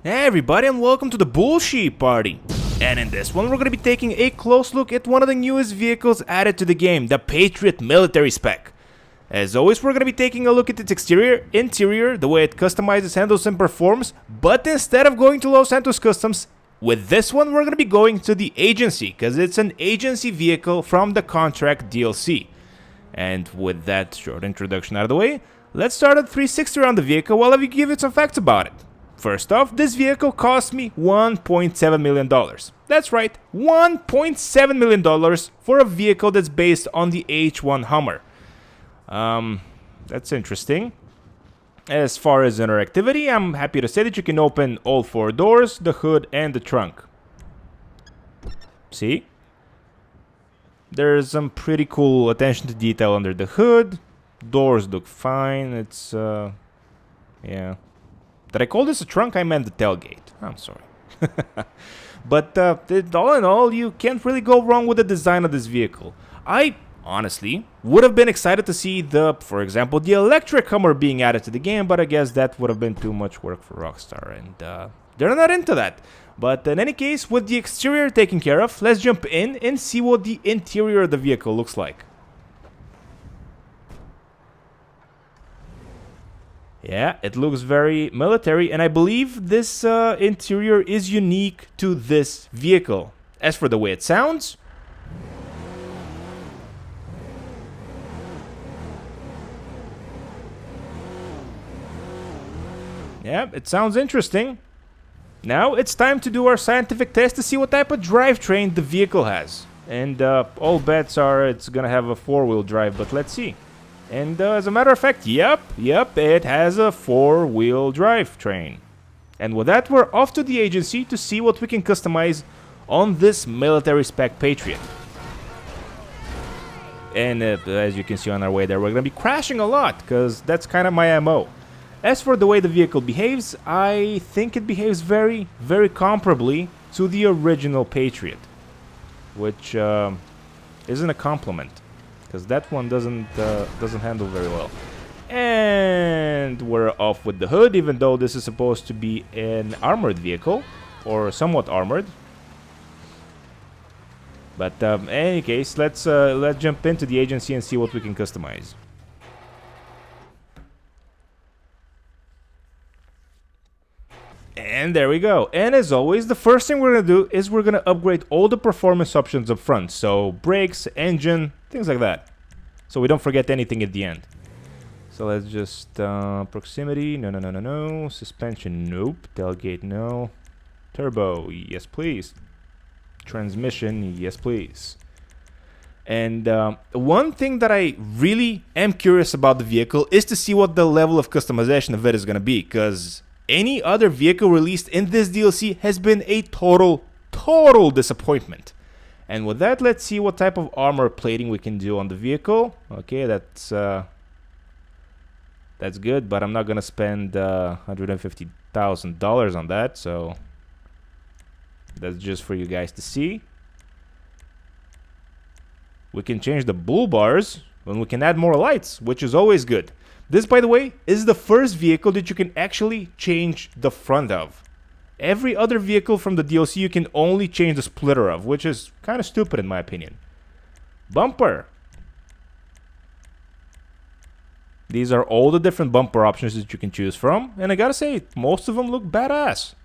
Hey everybody, and welcome to the BullSheepParty. And in this one we're going to be taking a close look at one of the newest vehicles added to the game, the Patriot Mil-Spec. As always, we're going to be taking a look at its exterior, interior, the way it customizes, handles, and performs, but instead of going to Los Santos Customs, with this one we're going to be going to the agency, because it's an agency vehicle from the Contract DLC. And with that short introduction out of the way, let's start at 360 around the vehicle while I give you some facts about it. First off, this vehicle cost me $1.7 million. That's right, $1.7 million for a vehicle that's based on the H1 Hummer. That's interesting. As far as interactivity, I'm happy to say that you can open all four doors, the hood, and the trunk. See? There's some pretty cool attention to detail under the hood. Doors look fine. It's, yeah. Did I call this a trunk? I meant the tailgate. I'm sorry. But all in all, you can't really go wrong with the design of this vehicle. I honestly would have been excited to see for example, the electric Hummer being added to the game, but I guess that would have been too much work for Rockstar, and they're not into that. But in any case, with the exterior taken care of, let's jump in and see what the interior of the vehicle looks like. Yeah, it looks very military, and I believe this interior is unique to this vehicle. As for the way it sounds, yeah, it sounds interesting. Now it's time to do our scientific test to see what type of drivetrain the vehicle has. And all bets are it's gonna have a four-wheel drive, but let's see. And as a matter of fact, yep, it has a four-wheel drive train. And with that, we're off to the agency to see what we can customize on this military spec Patriot. And as you can see on our way there, we're going to be crashing a lot, because that's kind of my MO. As for the way the vehicle behaves, I think it behaves very, very comparably to the original Patriot. Which isn't a compliment, because that one doesn't handle very well. And we're off with the hood, even though this is supposed to be an armored vehicle, or somewhat armored. But in any case, let's jump into the agency and see what we can customize. And there we go. And as always, the first thing we're going to do is we're going to upgrade all the performance options up front. So brakes, engine, things like that. So we don't forget anything at the end. So let's just proximity, no. Suspension, nope. Tailgate, no. Turbo, yes please. Transmission, yes please. And one thing that I really am curious about the vehicle is to see what the level of customization of it is going to be, because any other vehicle released in this DLC has been a total disappointment. And with that, let's see what type of armor plating we can do on the vehicle. Okay, that's good, but I'm not gonna spend $150,000 on that, so that's just for you guys to see. We can change the bull bars, and we can add more lights, which is always good. This, by the way, is the first vehicle that you can actually change the front of. Every other vehicle from the DLC you can only change the splitter of, which is kind of stupid in my opinion. Bumper. These are all the different bumper options that you can choose from, and I gotta say, most of them look badass.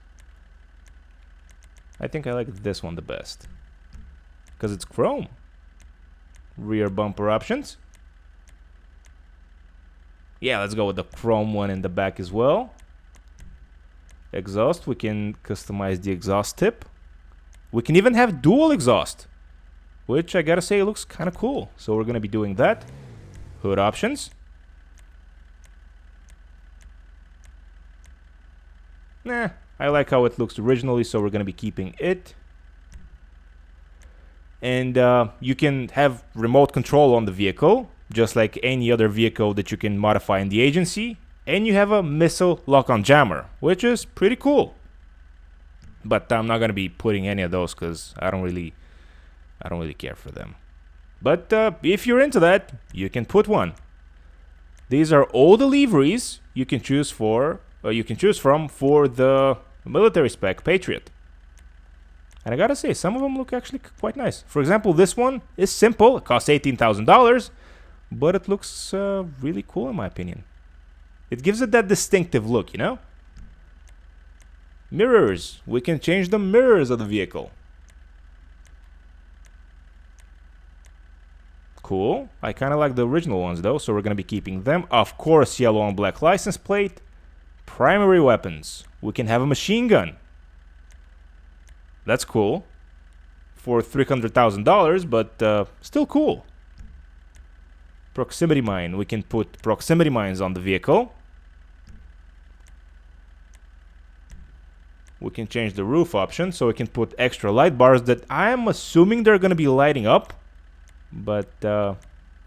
I think I like this one the best, because it's chrome. Rear bumper options. Yeah, let's go with the chrome one in the back as well. Exhaust, we can customize the exhaust tip. We can even have dual exhaust, which I gotta say looks kind of cool. So we're gonna be doing that. Hood options. Nah, I like how it looks originally, so we're gonna be keeping it. And you can have remote control on the vehicle, just like any other vehicle that you can modify in the agency. And you have a missile lock-on jammer, which is pretty cool. But I'm not gonna be putting any of those because I don't really care for them. But if you're into that, you can put one. These are all the liveries you can choose from for the military spec Patriot. And I gotta say, some of them look actually quite nice. For example, this one is simple. It costs $18,000, but it looks really cool in my opinion. It gives it that distinctive look, you know? Mirrors. We can change the mirrors of the vehicle. Cool. I kind of like the original ones though, so we're gonna be keeping them. Of course, yellow and black license plate. Primary weapons. We can have a machine gun. That's cool. For $300,000, but still cool. Proximity mine. We can put proximity mines on the vehicle. We can change the roof option, so we can put extra light bars that I'm assuming they're going to be lighting up. But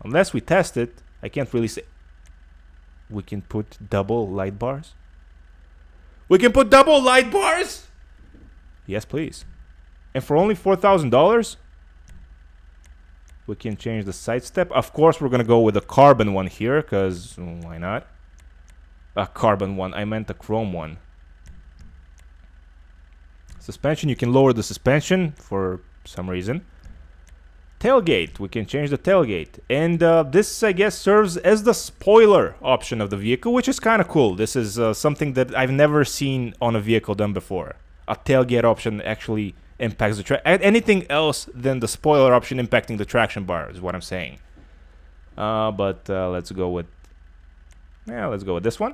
unless we test it, I can't really say. We can put double light bars. We can put double light bars? Yes, please. And for only $4,000, we can change the side step. Of course, we're going to go with a carbon one here, because why not? A carbon one. I meant a chrome one. Suspension, you can lower the suspension for some reason. Tailgate, we can change the tailgate. And this, I guess, serves as the spoiler option of the vehicle, which is kind of cool. This is something that I've never seen on a vehicle done before. A tailgate option actually impacts the track. Anything else than the spoiler option impacting the traction bar is what I'm saying. But let's go with... Yeah, let's go with this one.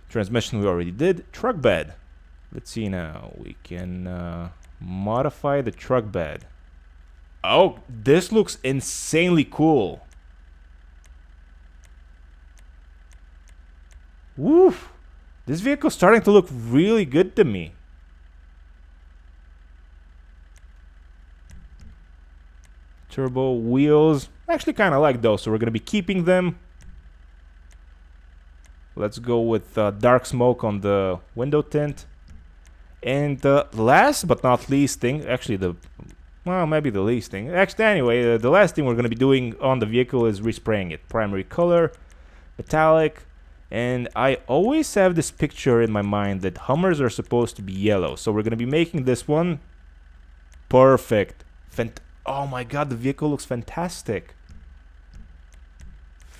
Transmission we already did. Truck bed. Let's see now. We can modify the truck bed. Oh, this looks insanely cool. Woof. This vehicle's starting to look really good to me. Turbo wheels. I actually kind of like those, so we're going to be keeping them. Let's go with dark smoke on the window tint. And the last but not least thing, actually well, maybe the least thing. Actually, anyway, the last thing we're going to be doing on the vehicle is respraying it. Primary color, metallic, and I always have this picture in my mind that Hummers are supposed to be yellow. So we're going to be making this one perfect. Oh my god, the vehicle looks fantastic.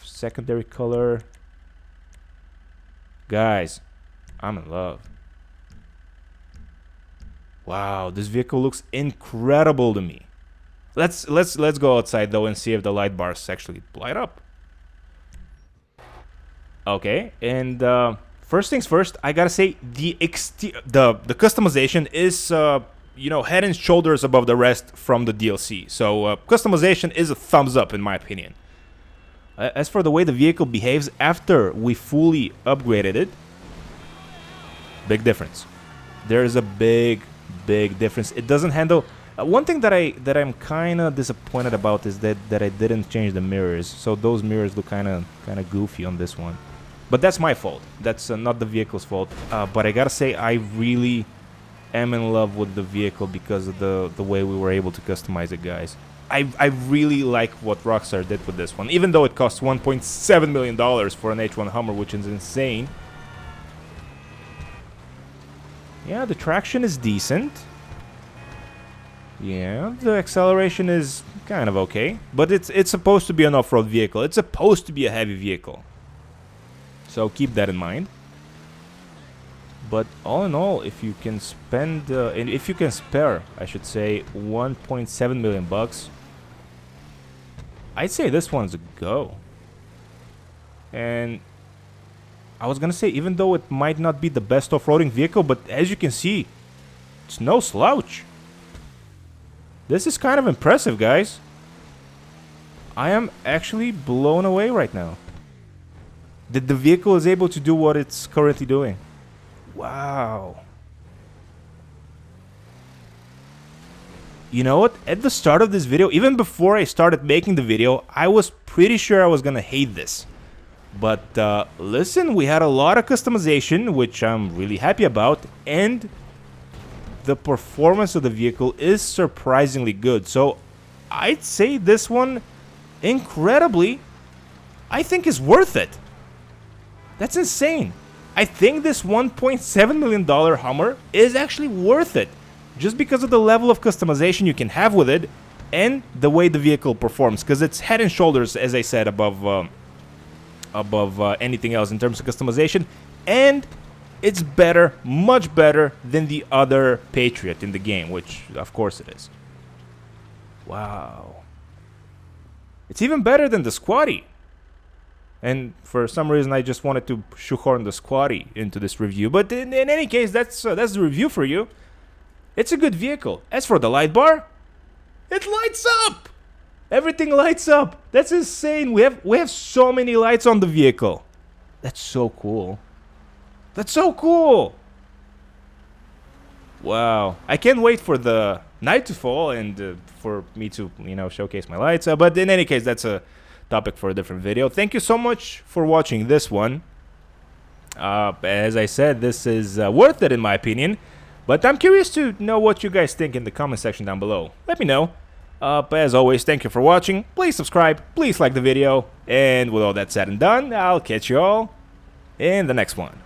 Secondary color. Guys, I'm in love. Wow, this vehicle looks incredible to me. Let's go outside though and see if the light bars actually light up. Okay, and first things first, I gotta say the customization is you know, head and shoulders above the rest from the DLC. So customization is a thumbs up in my opinion. As for the way the vehicle behaves after we fully upgraded it, big difference. There is a big difference. It doesn't handle. One thing that I'm kind of disappointed about is that I didn't change the mirrors. So those mirrors look kind of goofy on this one. But that's my fault. That's not the vehicle's fault. But I gotta say, I really am in love with the vehicle because of the way we were able to customize it, guys. I really like what Rockstar did with this one, even though it costs $1.7 million for an H1 Hummer, which is insane. Yeah, the traction is decent. Yeah, the acceleration is kind of okay. But it's supposed to be an off-road vehicle. It's supposed to be a heavy vehicle. So keep that in mind. But all in all, if you can spend, if you can spare, I should say, 1.7 million bucks, I'd say this one's a go. And I was gonna say, even though it might not be the best off-roading vehicle, but as you can see, it's no slouch. This is kind of impressive, guys. I am actually blown away right now that the vehicle is able to do what it's currently doing. Wow. You know what? At the start of this video, even before I started making the video, I was pretty sure I was gonna hate this. But listen, we had a lot of customization, which I'm really happy about, and the performance of the vehicle is surprisingly good. So I'd say this one, incredibly, I think is worth it. That's insane. I think this $1.7 million Hummer is actually worth it, just because of the level of customization you can have with it, and the way the vehicle performs, because it's head and shoulders, as I said, above anything else in terms of customization, and it's better, much better than the other Patriot in the game, which of course it is. Wow. It's even better than the Squatty. And for some reason I just wanted to shoehorn the Squatty into this review, but in any case, that's the review for you. It's a good vehicle. As for the light bar, it lights up! Everything lights up! That's insane! We have so many lights on the vehicle. That's so cool. That's so cool! Wow. I can't wait for the night to fall and for me to, showcase my lights. But in any case, that's a topic for a different video. Thank you so much for watching this one. As I said, this is worth it in my opinion. But I'm curious to know what you guys think in the comment section down below. Let me know. But as always, thank you for watching. Please subscribe. Please like the video. And with all that said and done, I'll catch you all in the next one.